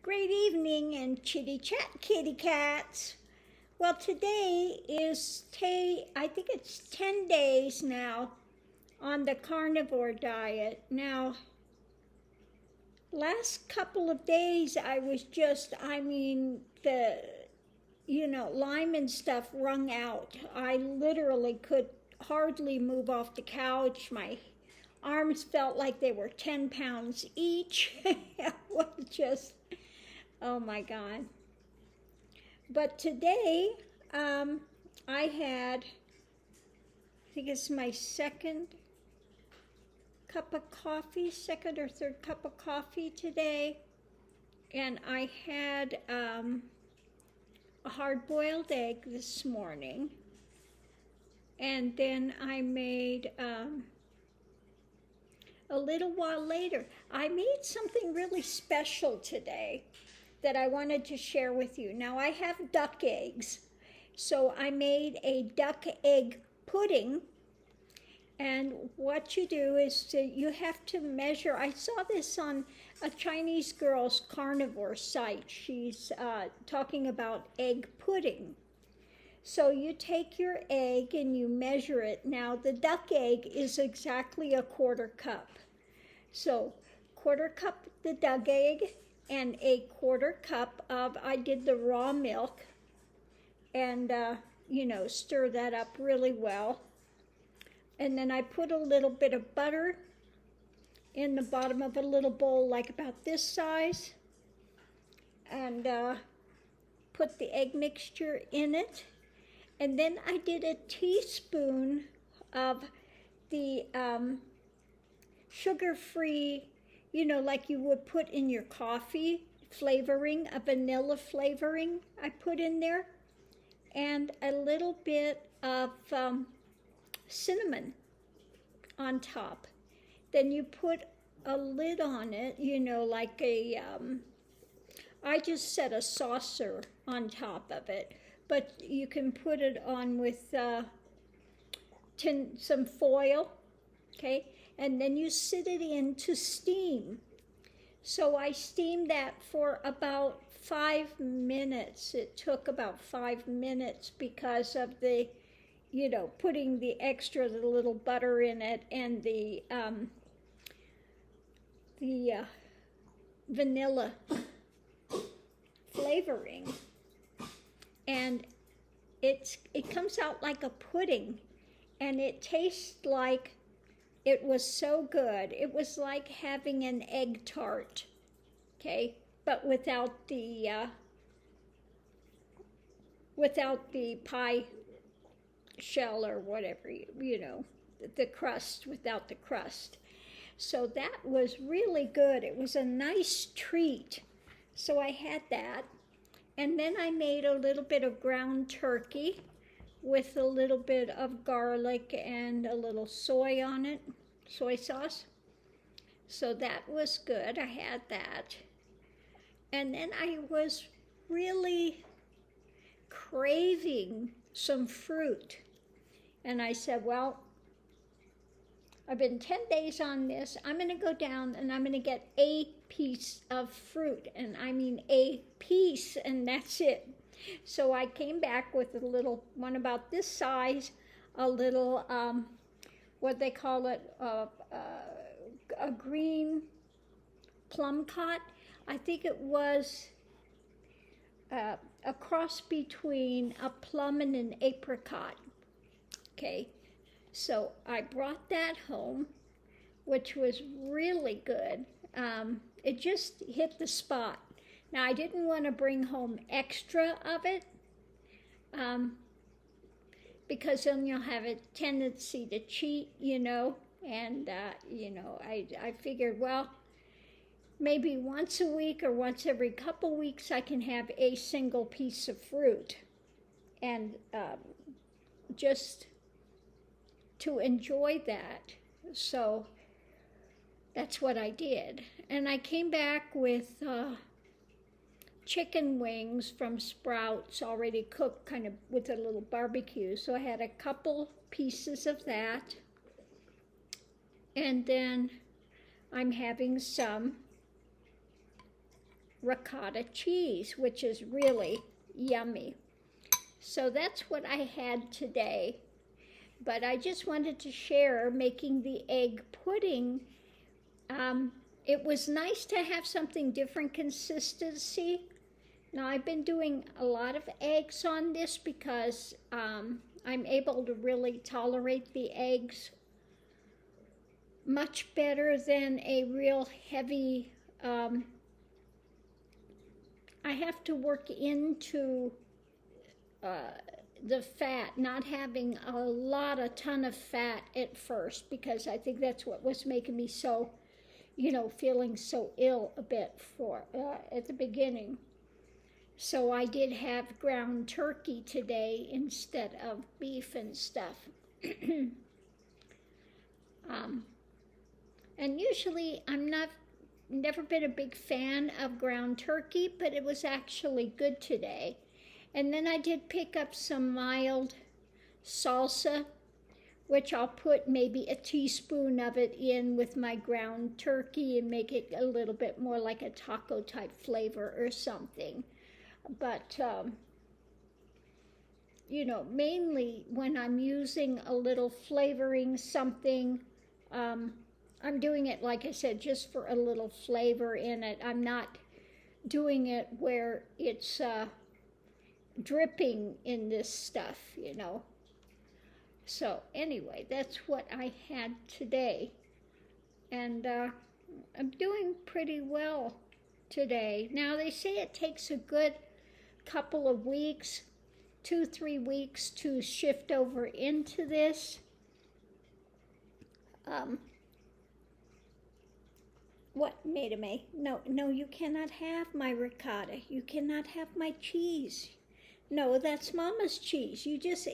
Great evening and chitty chat, kitty cats. Well, today is, I think it's 10 days now on the carnivore diet. Now, last couple of days I was just, the, lime and stuff wrung out. I literally could hardly move off the couch. My arms felt like they were 10 pounds each. It was just, oh my God. But today, I had, I think it's my second or third cup of coffee today. And I had a hard-boiled egg this morning. And then I made, a little while later, I made something really special today that I wanted to share with you. Now, I have duck eggs, so I made a duck egg pudding. And what you do is you have to measure. I saw this on a Chinese girl's carnivore site. She's talking about egg pudding. So you take your egg and you measure it. Now, the duck egg is exactly a quarter cup. So, quarter cup the duck egg, and a quarter cup of, I did the raw milk, and, stir that up really well. And then I put a little bit of butter in the bottom of a little bowl, like about this size, and put the egg mixture in it. And then I did a teaspoon of the sugar-free, like you would put in your coffee flavoring, a vanilla flavoring I put in there, and a little bit of cinnamon on top. Then you put a lid on it, like a, I just set a saucer on top of it, but you can put it on with some foil, okay? And then you sit it in to steam. So I steamed that for about 5 minutes. It took about 5 minutes because of the, putting the little butter in it and the vanilla flavoring. And it comes out like a pudding, and it tastes like, it was so good. It was like having an egg tart, okay, but without the pie shell or whatever, the crust, without the crust. So that was really good. It was a nice treat. So I had that. And then I made a little bit of ground turkey with a little bit of garlic and a little soy on it, soy sauce. So that was good. I had that. And then I was really craving some fruit. And I said, well, I've been 10 days on this. I'm going to go down and I'm going to get a piece of fruit. And I mean a piece, and that's it. So I came back with a little one about this size, a little, what they call it, a green plum cot. I think it was a cross between a plum and an apricot. Okay, so I brought that home, which was really good. It just hit the spot. Now, I didn't want to bring home extra of it because then you'll have a tendency to cheat, and, I figured, well, maybe once a week or once every couple weeks I can have a single piece of fruit, and just to enjoy that. So that's what I did. And I came back with chicken wings from Sprouts, already cooked, kind of with a little barbecue. So I had a couple pieces of that. And then I'm having some ricotta cheese, which is really yummy. So that's what I had today. But I just wanted to share making the egg pudding. It was nice to have something different consistency. Now I've been doing a lot of eggs on this because I'm able to really tolerate the eggs much better than a real heavy, I have to work into the fat, not having a ton of fat at first, because I think that's what was making me so, feeling so ill a bit at the beginning. So I did have ground turkey today instead of beef and stuff. And usually never been a big fan of ground turkey, but it was actually good today. And then I did pick up some mild salsa, which I'll put maybe a teaspoon of it in with my ground turkey and make it a little bit more like a taco type flavor or something. But, mainly when I'm using a little flavoring something, I'm doing it, like I said, just for a little flavor in it. I'm not doing it where it's dripping in this stuff, So anyway, that's what I had today. And I'm doing pretty well today. Now they say it takes a good couple of weeks, 2-3 weeks to shift over into this. What, Maida May? No, you cannot have my ricotta. You cannot have my cheese. No, that's Mama's cheese. You just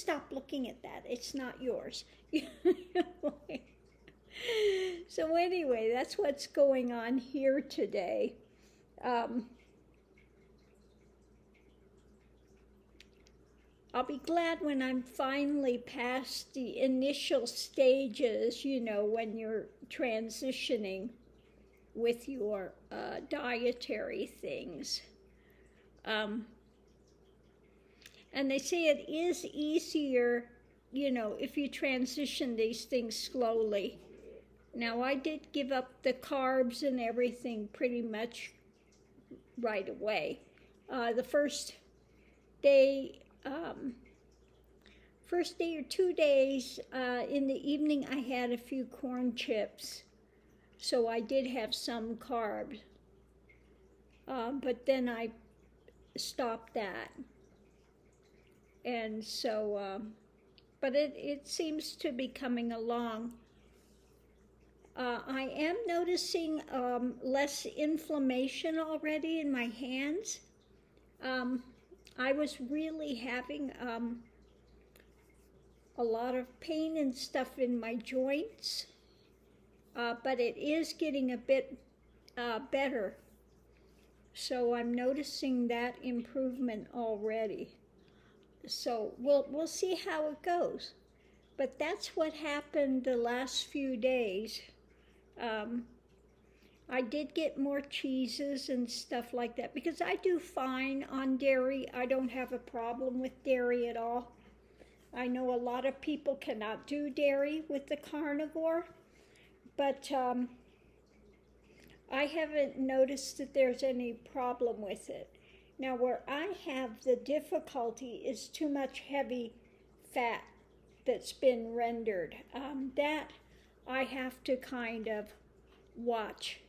stop looking at that. It's not yours. So anyway, that's what's going on here today. I'll be glad when I'm finally past the initial stages, when you're transitioning with your dietary things. And they say it is easier, if you transition these things slowly. Now, I did give up the carbs and everything pretty much right away. The first day or 2 days, in the evening I had a few corn chips, so I did have some carbs, but then I stopped that. And so, but it seems to be coming along. I am noticing less inflammation already in my hands. I was really having a lot of pain and stuff in my joints, but it is getting a bit better. So I'm noticing that improvement already. So we'll see how it goes. But that's what happened the last few days. I did get more cheeses and stuff like that because I do fine on dairy. I don't have a problem with dairy at all. I know a lot of people cannot do dairy with the carnivore, but I haven't noticed that there's any problem with it. Now, where I have the difficulty is too much heavy fat that's been rendered. That I have to kind of watch.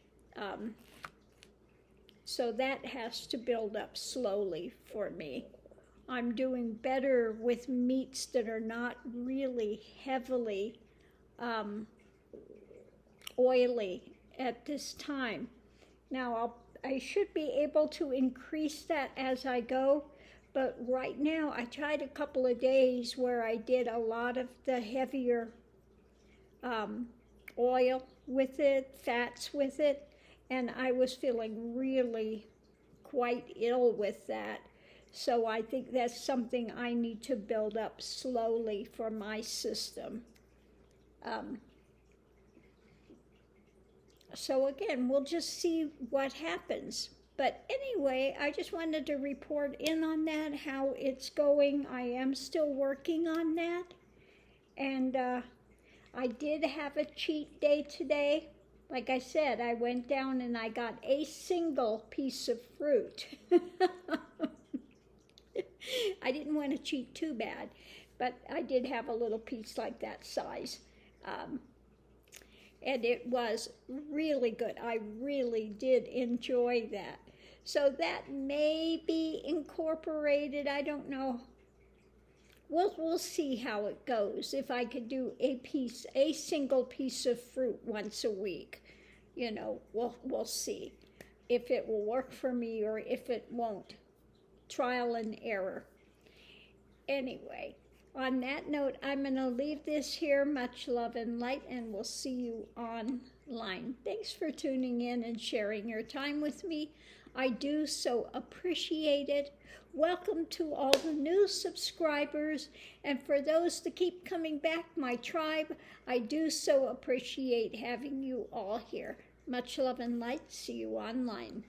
So that has to build up slowly for me. I'm doing better with meats that are not really heavily oily at this time. Now I should be able to increase that as I go, but right now I tried a couple of days where I did a lot of the heavier oil with it, fats with it, and I was feeling really quite ill with that. So I think that's something I need to build up slowly for my system. So again, we'll just see what happens. But anyway, I just wanted to report in on that, how it's going. I am still working on that. And I did have a cheat day today. Like I said, I went down and I got a single piece of fruit. I didn't want to cheat too bad, but I did have a little piece like that size. And it was really good. I really did enjoy that. So that may be incorporated, I don't know. We'll see how it goes. If I could do a single piece of fruit once a week, you know, we'll see if it will work for me or if it won't. Trial and error. Anyway, on that note, I'm going to leave this here. Much love and light, and we'll see you online. Thanks for tuning in and sharing your time with me. I do so appreciate it. Welcome to all the new subscribers, and for those that keep coming back, my tribe, I do so appreciate having you all here. Much love and light. See you online.